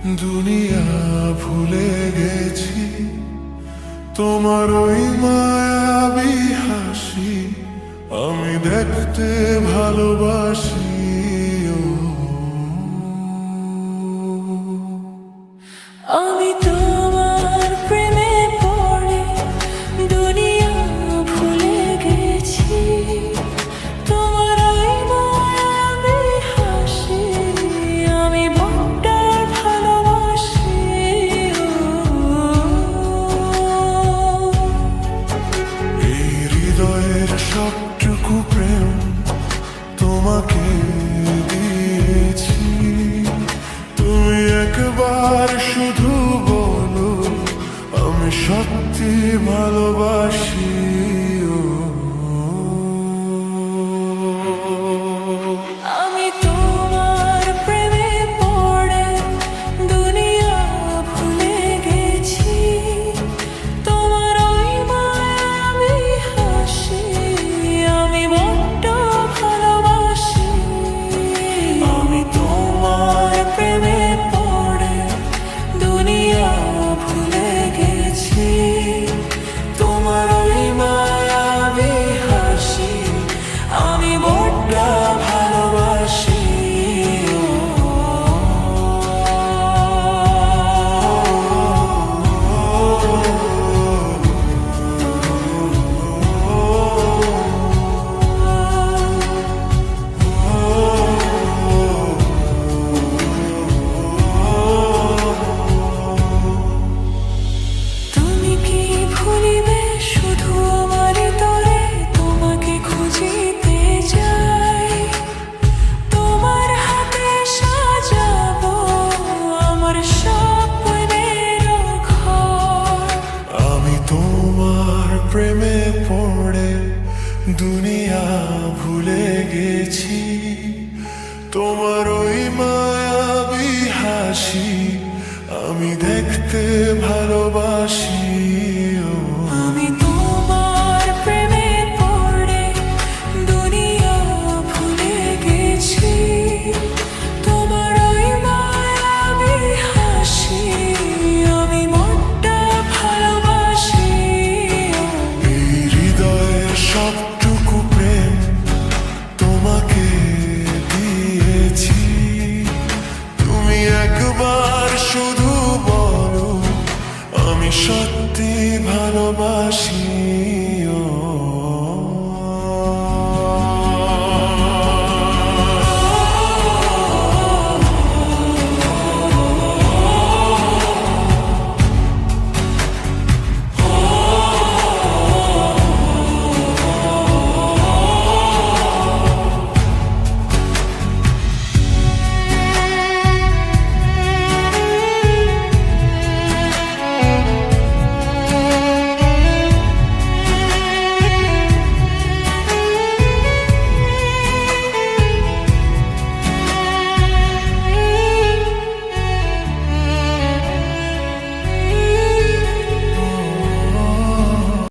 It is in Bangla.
দুনিয়া ভুলে গেছি তোমার ওই মায়াবী হাসি আমি দেখতে ভালোবাসি। আমি তোমার প্রেমে পড়ে দুনিয়া ভুলে গেছি, তোমার ওই মায়াবী হাসি আমি বড্ড ভালোবাসি। এই হৃদয়ের সবটুকু প্রেম তোমাকে দিয়েছি, তুমি একবার শুধু বলো আমি সত্যি ভালোবাসি। আমি তোমার প্রেমে পড়ে দুনিয়া ভুলে গেছি, তোমার ওই মায়াবী হাসি আমি বড্ড ভালোবাসি। আমি তোমার প্রেমে পড়ে দুনিয়া ভুলে গেছি, তোমার ওই মায়াবী হাসি আমি বড্ড ভালোবাসি। তুমি কি ভুলিবে শুধু আমার তরে তোমাকে খুঁজিতে যাই, তোমার হাতে সাজাবো আমার স্বপ্নের ঘর। আমি তোমার প্রেমে পড়ে দুনিয়া ভুলে গেছি, তোমার ওই মায়াবী হাসি আমি দেখতে ভালোবাসি। আমি তোমার প্রেমে পড়ে দুনিয়া ভুলে গেছি, তোমার ওই মায়াবী হাসি আমি বড্ড ভালোবাসি। এই হৃদয়ের সবটুকু প্রেম তোমাকে দিয়েছি, তুমি একবার শুধু বলো আমি সত্যি ভালোবাসি।